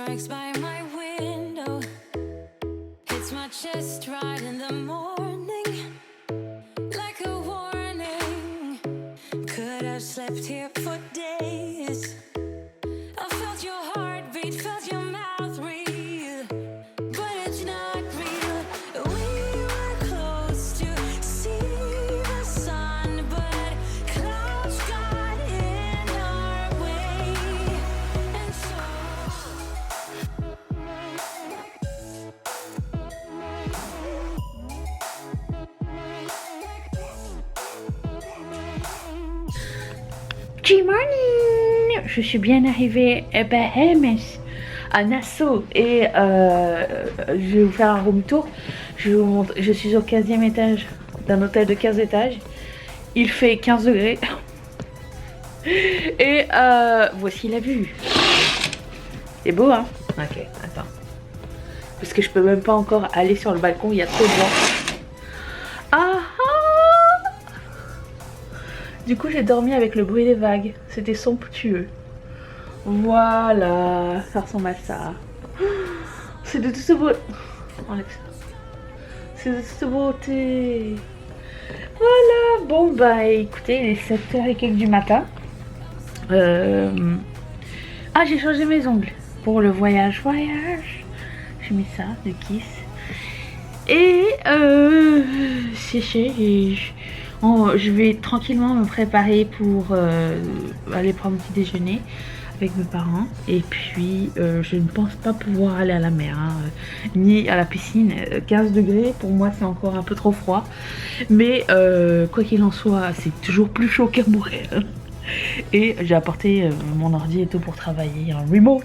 strikes by my window. Hits my chest right in the morning, like a warning. Could have slept here for days. I felt your heartbeat, felt your mouth breathe, but it's not real. We were close to see the sun, but clouds got in our way, and so Good morning! Je suis bien arrivée à Bahamas, à Nassau, et je vais vous faire un room tour. Je suis au 15e étage d'un hôtel de 15 étages. Il fait 15 degrés. Et voici la vue. C'est beau, hein? Ok, attends. Parce que je peux même pas encore aller sur le balcon, il y a trop de vent. Ah ah! Du coup, j'ai dormi avec le bruit des vagues. C'était somptueux. Voilà, ça ressemble à ça. C'est de toute ce beau... Enlève ça. C'est de toute cette beauté. Voilà, bon bah écoutez, il est 7h et quelques du matin. Ah, j'ai changé mes ongles pour le voyage. J'ai mis ça, de Kiss. Et séché et je vais tranquillement me préparer pour aller prendre un petit déjeuner avec mes parents. Et puis je ne pense pas pouvoir aller à la mer, hein, ni à la piscine. 15 degrés pour moi c'est encore un peu trop froid. Mais quoi qu'il en soit, c'est toujours plus chaud qu'à Montréal. Et j'ai apporté mon ordi et tout pour travailler en remote.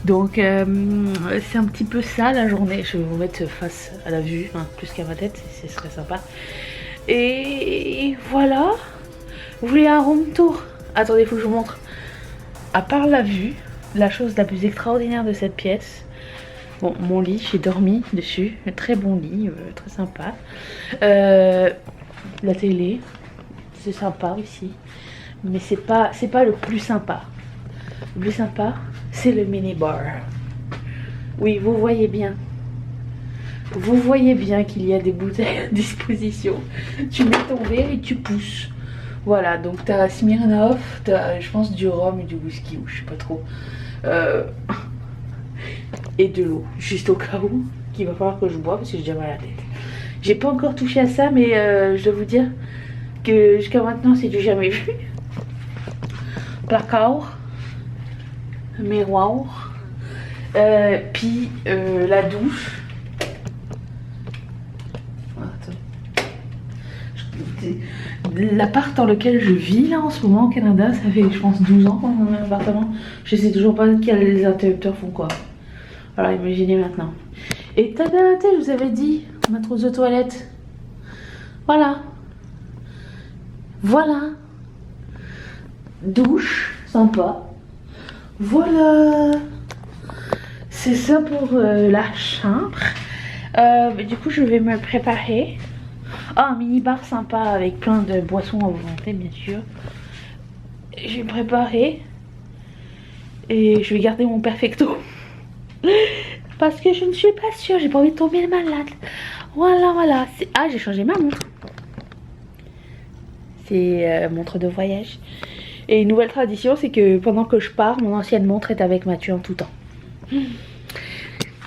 Donc c'est un petit peu ça la journée. Je vais vous mettre face à la vue, hein, plus qu'à ma tête, ce serait sympa. Et voilà. Vous voulez un room tour? Attendez, il faut que je vous montre. À part la vue, la chose la plus extraordinaire de cette pièce, bon, mon lit, j'ai dormi dessus, un très bon lit, très sympa. La télé, c'est sympa aussi, mais c'est pas le plus sympa. Le plus sympa, c'est le minibar. Oui, vous voyez bien. Vous voyez bien qu'il y a des bouteilles à disposition. Tu mets ton verre et tu pousses. Voilà, donc t'as Smirnoff, t'as je pense du rhum et du whisky, ou je sais pas trop. Et de l'eau, juste au cas où, qu'il va falloir que je bois parce que j'ai déjà mal à la tête. J'ai pas encore touché à ça, mais je dois vous dire que jusqu'à maintenant c'est du jamais vu. Placard, miroir, puis la douche. L'appart dans lequel je vis là en ce moment au Canada, ça fait je pense 12 ans qu'on est dans un appartement. Je sais toujours pas quels interrupteurs font quoi. Alors imaginez maintenant. Et tada, je vous avais dit, ma trousse de toilette. Voilà. Voilà. Douche, sympa. Voilà. C'est ça pour la chambre. Du coup je vais me préparer. Ah, un mini bar sympa avec plein de boissons à volonté, bien sûr. Je vais me préparer. Et je vais garder mon perfecto. Parce que je ne suis pas sûre, j'ai pas envie de tomber malade. Voilà. Ah, j'ai changé ma montre. C'est montre de voyage. Et une nouvelle tradition, c'est que pendant que je pars, mon ancienne montre est avec Mathieu en tout temps.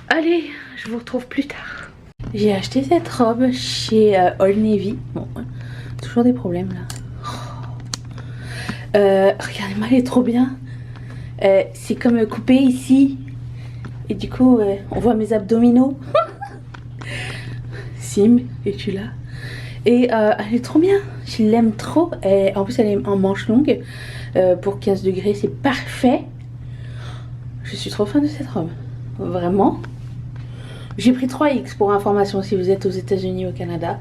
Allez, je vous retrouve plus tard. J'ai acheté cette robe chez Old Navy. Bon, toujours des problèmes là. Regardez-moi, elle est trop bien. C'est comme coupé ici. Et du coup, on voit mes abdominaux. Sim, es-tu là? Et elle est trop bien. Je l'aime trop. Et en plus, elle est en manche longue. Pour 15 degrés, c'est parfait. Je suis trop fan de cette robe. Vraiment. J'ai pris 3X pour information si vous êtes aux États-Unis ou au Canada.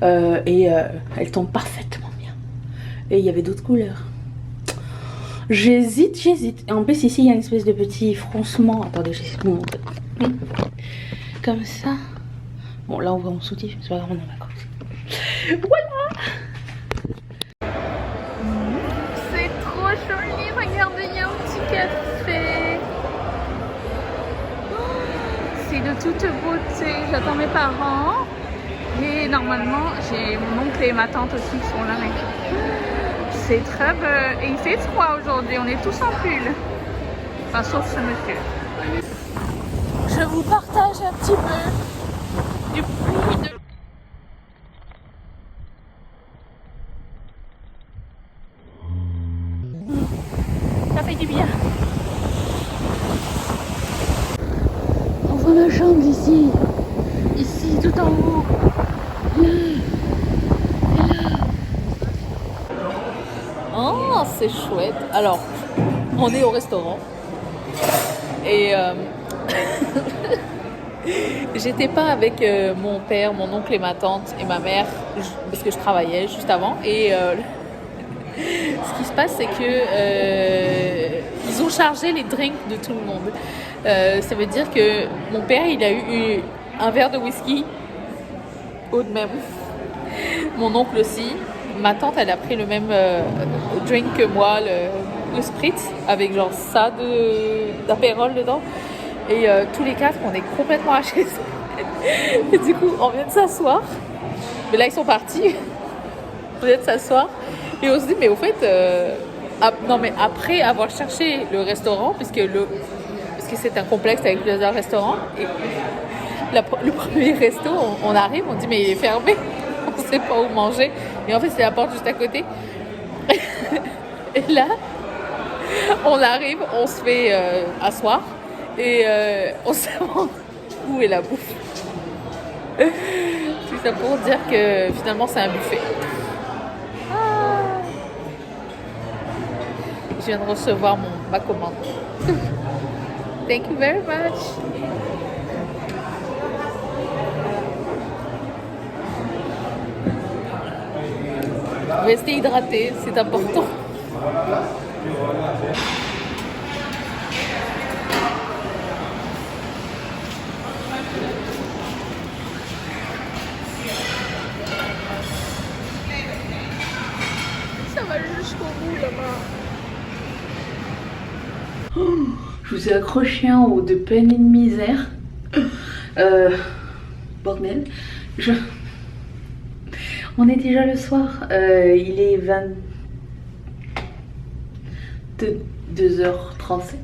Elle tombe parfaitement bien. Et il y avait d'autres couleurs. J'hésite. Et en plus, ici, il y a une espèce de petit froncement. Attendez, je vais vous montrer. Comme ça. Bon, là, on voit mon soutif. C'est pas grave, on est en vacances. Voilà. C'est trop joli. Regardez, il y a un petit café. C'est de toute beauté. J'attends mes parents. Et normalement, j'ai mon oncle et ma tante aussi qui sont là. C'est très beau. Et il fait froid aujourd'hui. On est tous en pull. Enfin, sauf ce monsieur. Je vous partage un petit peu du bruit de... Ça fait du bien. On voit ma chambre ici. Ici, tout en haut. Là. Et là. Oh, c'est chouette. Alors, on est au restaurant. Et j'étais pas avec mon père, mon oncle et ma tante et ma mère parce que je travaillais juste avant. Et ce qui se passe, c'est que ils ont chargé les drinks de tout le monde. Ça veut dire que mon père, il a eu un verre de whisky haut de même. Mon oncle aussi. Ma tante, elle a pris le même drink que moi, le spritz, avec genre ça d'apérole dedans. Et tous les quatre, on est complètement hachés. Et du coup, on vient de s'asseoir. Mais là, ils sont partis. On vient de s'asseoir. Et on se dit, mais au fait, non, mais après avoir cherché le restaurant, parce que c'est un complexe avec plusieurs restaurants, et le premier resto, on arrive, on dit, mais il est fermé. On ne sait pas où manger. Et en fait, c'est la porte juste à côté. Et là, on arrive, on se fait asseoir. Et on se demande où est la bouffe. Tout ça pour dire que finalement c'est un buffet. Je viens de recevoir ma commande. Thank you very much. Restez hydraté, c'est important. Jusqu'au bout là-bas. Oh, je vous ai accroché en haut de peine et de misère. Bordel. On est déjà le soir. Il est 22h37.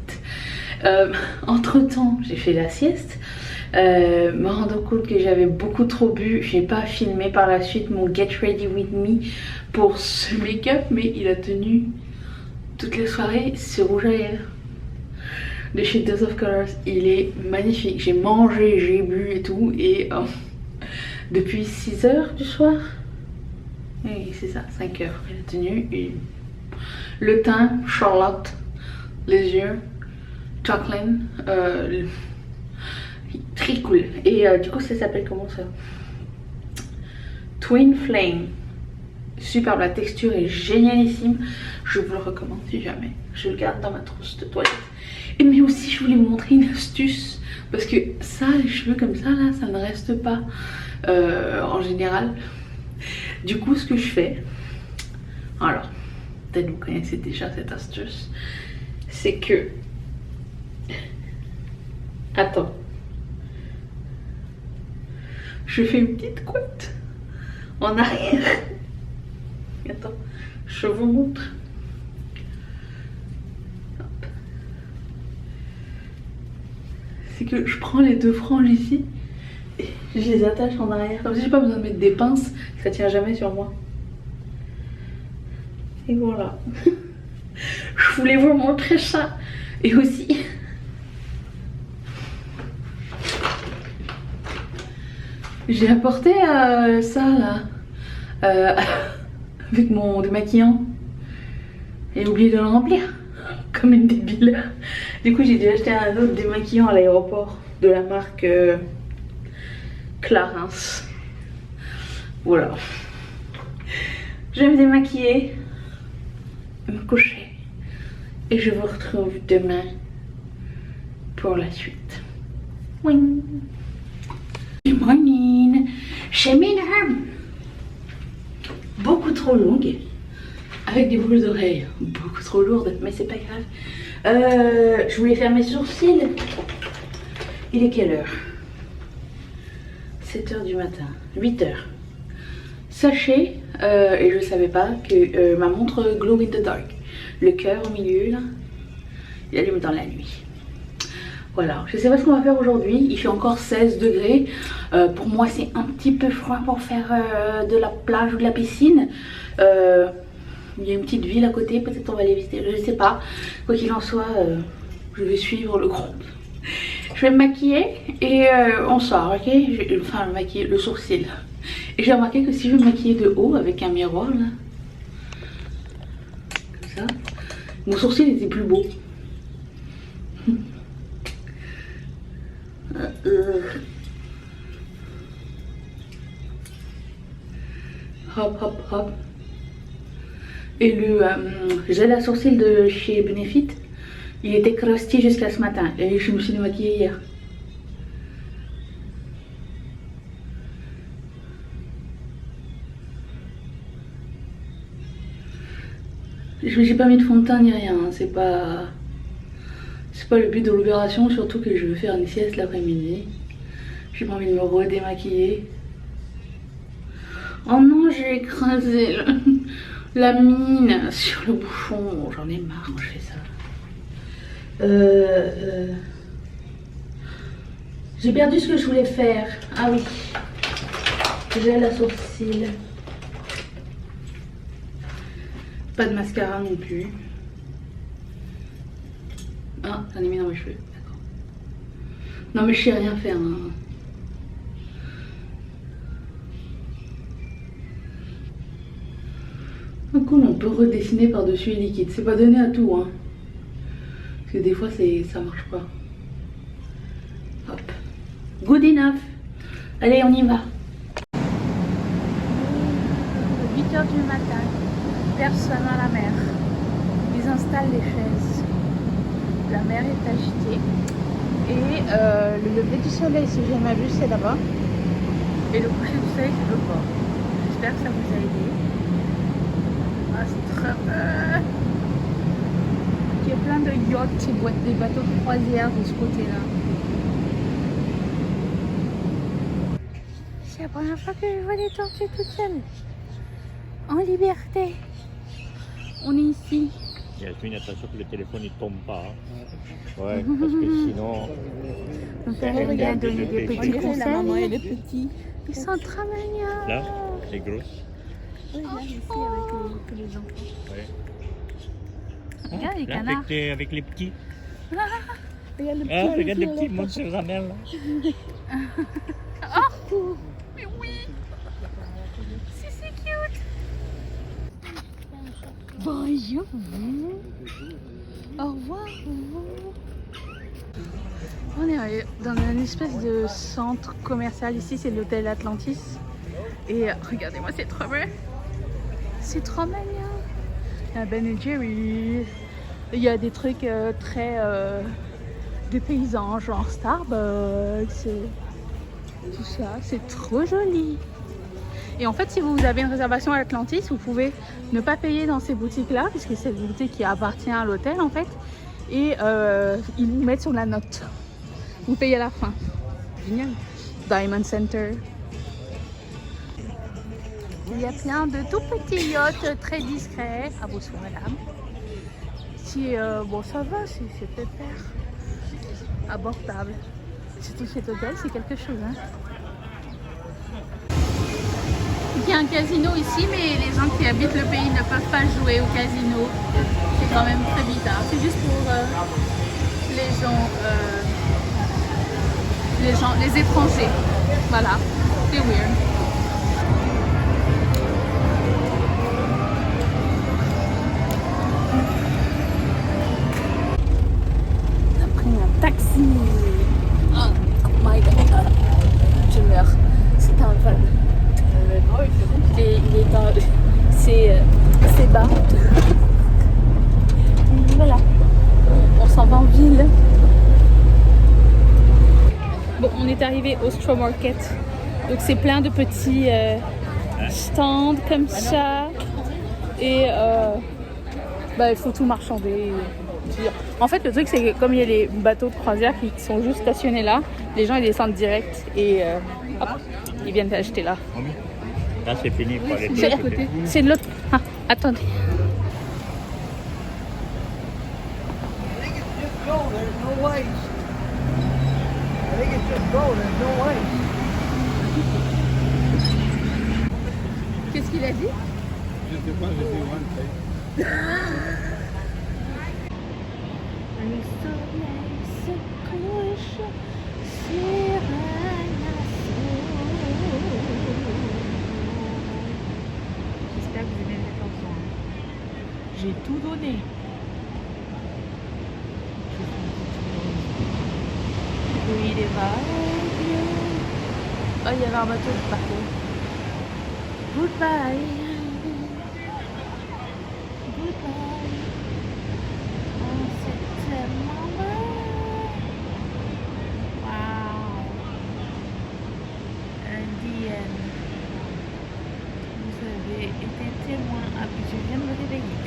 Entre temps, j'ai fait la sieste. Me rendant compte que j'avais beaucoup trop bu, j'ai pas filmé par la suite mon Get Ready With Me pour ce make-up, mais il a tenu toute la soirée. C'est rouge à lèvres de chez Dose of Colors, il est magnifique. J'ai mangé, j'ai bu et tout, et depuis 6h du soir, oui c'est ça, 5h, il a tenu. Et le teint, Charlotte, les yeux, Jacqueline, très cool. Et du coup ça s'appelle comment ça? Twin Flame. Superbe, la texture est génialissime. Je vous le recommande si jamais. Je le garde dans ma trousse de toilette. Et mais aussi je voulais vous montrer une astuce. Parce que ça, les cheveux comme ça là, ça ne reste pas en général. Du coup ce que je fais, alors peut-être vous connaissez déjà cette astuce, c'est que attends, je fais une petite couette en arrière. Attends, je vous montre. Hop. C'est que je prends les deux franges ici et je les attache en arrière. Comme si j'ai pas besoin de mettre des pinces, ça tient jamais sur moi. Et voilà. Je voulais vous montrer ça. Et aussi, j'ai apporté ça là. Avec mon démaquillant et oublié de le remplir comme une débile. Du coup j'ai dû acheter un autre démaquillant à l'aéroport de la marque Clarins. Voilà, je vais me démaquiller, me coucher et je vous retrouve demain pour la suite. Oui. Good morning, chez Mesdames. Beaucoup trop longue, avec des boucles d'oreilles beaucoup trop lourdes, mais c'est pas grave. Je voulais faire mes sourcils. Il est quelle heure? 7h du matin, 8h. Sachez, et je ne savais pas, que ma montre glow in the dark, le cœur au milieu là, il allume dans la nuit. Voilà, je ne sais pas ce qu'on va faire aujourd'hui, il fait encore 16 degrés. Pour moi c'est un petit peu froid pour faire de la plage ou de la piscine. Il y a une petite ville à côté, peut-être on va aller visiter, je ne sais pas. Quoi qu'il en soit, je vais suivre le groupe. Je vais me maquiller et on sort, ok? Enfin, maquiller le sourcil. Et j'ai remarqué que si je me maquillais de haut avec un miroir là, comme ça, mon sourcil était plus beau. Hop hop hop. Et le gel à sourcils de chez Benefit, il était crusty jusqu'à ce matin et je me suis démaquillée hier. J'ai pas mis de fond de teint ni rien, hein. C'est pas le but de l'opération, surtout que je veux faire une sieste l'après-midi. J'ai pas envie de me redémaquiller. Oh non, j'ai écrasé la mine sur le bouchon. J'en ai marre quand je fais ça. J'ai perdu ce que je voulais faire. Ah oui, gel à sourcils. Pas de mascara non plus. Ah, j'en ai mis dans mes cheveux, d'accord. Non mais je sais rien faire. Hein. Ah, cool, on peut redessiner par-dessus les liquides. C'est pas donné à tout, hein. Parce que des fois, ça marche pas. Hop. Good enough. Allez, on y va. 8h du matin. Personne à la mer. Ils installent les chaises. La mer est agitée. Et le lever du soleil, si j'ai ma vue, c'est là-bas. Et le coucher du soleil, c'est le bord. J'espère que ça vous a aidé. Ah, c'est très bien. Il y a plein de yachts et des bateaux de croisière de ce côté-là. C'est la première fois que je vois des tortues toutes seules. En liberté. On est ici. Yasmine, attention que le téléphone ne tombe pas. Ouais, parce que sinon. Mon père il a donné des petits conseils. La maman et les petits. Ils sont très mignons. Là, c'est grosse. Oui, là, ici, avec tous les enfants. Ouais. Regarde les Là, canards. avec les petits. Regarde le petit. Ah, regarde les petits, monte sur la mer là. Oh, mais oui. C'est cute. Bonjour. Au revoir. On est dans une espèce de centre commercial. Ici, c'est l'hôtel Atlantis. Et regardez-moi, c'est trop bien. C'est trop mignon. Il y a Ben & Jerry. Il y a des trucs très des paysans, genre Starbucks. Tout ça, c'est trop joli. Et en fait, si vous avez une réservation à Atlantis, vous pouvez ne pas payer dans ces boutiques-là, puisque c'est une boutique qui appartient à l'hôtel en fait. Et ils vous mettent sur la note. Vous payez à la fin. Génial. Diamond Center. Il y a plein de tout petits yachts très discrets. Ah bonsoir madame. Si, bon ça va, c'est pépère. Abordable. Surtout cet hôtel, c'est quelque chose. Hein. Il y a un casino ici, mais les gens qui habitent le pays ne peuvent pas jouer au casino. C'est quand même très bizarre. C'est juste pour les étrangers. Voilà, c'est weird. On a pris un taxi. Oh my god, je meurs. C'est un vol. Et il est dans... C'est bas. Voilà. On s'en va en ville. Bon, on est arrivé au Straw Market. Donc c'est plein de petits stands comme ça. Et il faut tout marchander. En fait, le truc, c'est que comme il y a les bateaux de croisière qui sont juste stationnés là, les gens ils descendent direct et hop, ils viennent acheter là. Là, c'est fini pour aller de C'est l'autre côté. c'est de l'autre. Ah, attendez. I think it's just go, there's no waste. I think it's just go, there's no waste. Qu'est-ce qu'il a dit? Je sais pas, j'ai dit one take. Le soleil se couche sur un assaut. J'espère que vous aimez cette chanson. J'ai tout donné. Oui, les vagues. Oh, il y avait un bateau qui partait. Goodbye. Goodbye. Oh, c'est tellement beau. Wow. Indienne. Vous avez été témoin. Ah, puis je viens de me réveiller.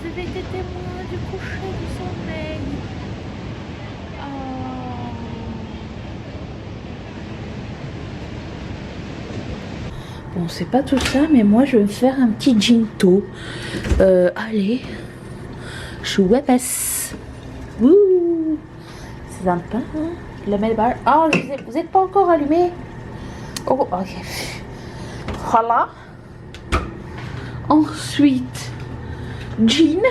Vous avez été témoin du coucher du soleil. Oh. Bon, c'est pas tout ça, mais moi je vais me faire un petit ginto. Allez, chouette. Wouh, c'est sympa, hein? Le melbar. Ah, vous êtes pas encore allumé? Oh, ok. Voilà. Ensuite, gin.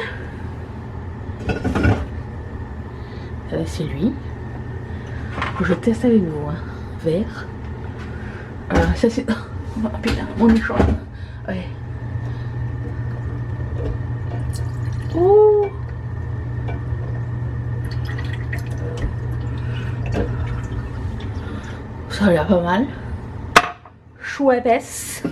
C'est lui. Je teste avec vous, hein. Vert. Ça c'est. Oh putain, mon nez chaud. Ouais. Oh. Ça a l'air pas mal. Chouette.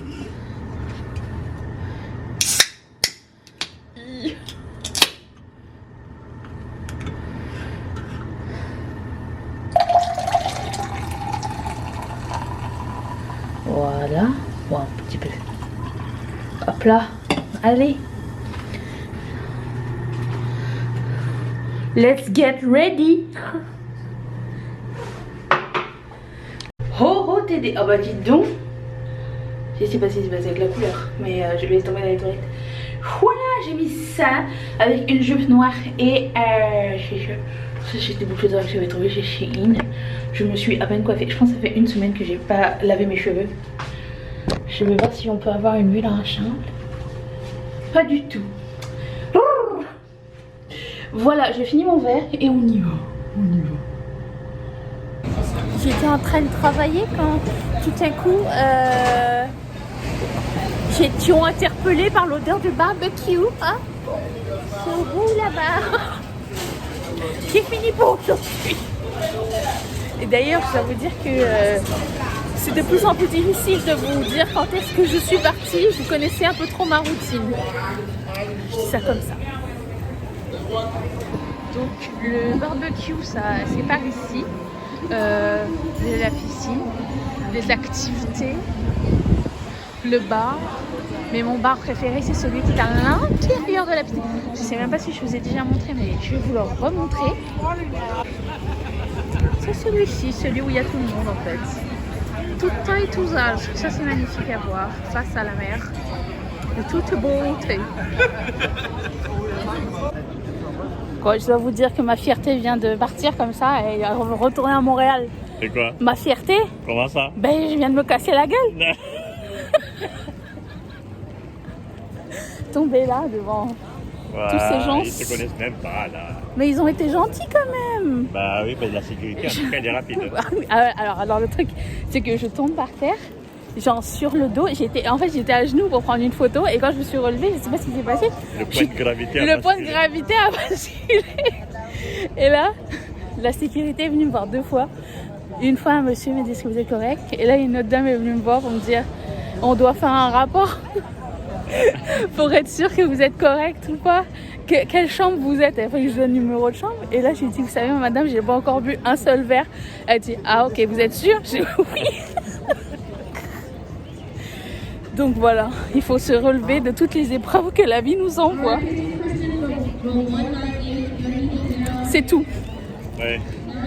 Voilà, bon, un petit peu. Hop là, allez. Let's get ready. Oh, Tédé. Ah bah dites donc. Je sais pas si c'est passé avec la couleur, mais je vais tomber dans les toilettes. Voilà, j'ai mis ça avec une jupe noire et ça c'était beaucoup d'heures que j'avais trouvé chez Shein. Je me suis à peine coiffée. Je pense que ça fait une semaine que j'ai pas lavé mes cheveux. Je vais voir si on peut avoir une vue dans la chambre. Pas du tout. Voilà, j'ai fini mon verre et on y va. On y va. J'étais en train de travailler quand tout à coup j'étais interpellée par l'odeur de barbecue. Hein, c'est au bout là-bas. J'ai fini pour aujourd'hui. Et d'ailleurs, je dois vous dire que c'est de plus en plus difficile de vous dire quand est-ce que je suis partie. Vous connaissez un peu trop ma routine. Je dis ça comme ça. Donc le barbecue, ça, c'est par ici. La piscine, les activités, le bar. Mais mon bar préféré, c'est celui qui est à l'intérieur de la piscine. Je sais même pas si je vous ai déjà montré, mais je vais vous le remontrer. C'est celui-ci, celui où il y a tout le monde en fait. Toute taille, tous âges. Ça, c'est magnifique à voir, face à la mer. De toute beauté. Quoi, je dois vous dire que ma fierté vient de partir comme ça et retourner à Montréal. C'est quoi? Ma fierté? Comment ça? Ben, je viens de me casser la gueule. Tomber là devant tous ces gens. Ils te connaissent même pas là. Mais ils ont été gentils quand même. Bah oui, parce que la sécurité en tout cas elle est rapide. Alors le truc, c'est que je tombe par terre, genre sur le dos. J'étais à genoux pour prendre une photo et quand je me suis relevée, je sais pas ce qui s'est passé. Le point de gravité a Le point de basculé. gravité a basculé. Et là, la sécurité est venue me voir 2 fois. Une fois, un monsieur m'a dit est-ce que vous êtes correct? Et là, une autre dame est venue me voir pour me dire on doit faire un rapport pour être sûr que vous êtes correct ou pas. Quelle chambre vous êtes? Elle a fallu que je donne le numéro de chambre. Et là, j'ai dit vous savez, madame, j'ai pas encore bu un seul verre. Elle dit ah ok, vous êtes sûre? J'ai dit oui. Donc voilà, il faut se relever de toutes les épreuves que la vie nous envoie. C'est tout. Ouais.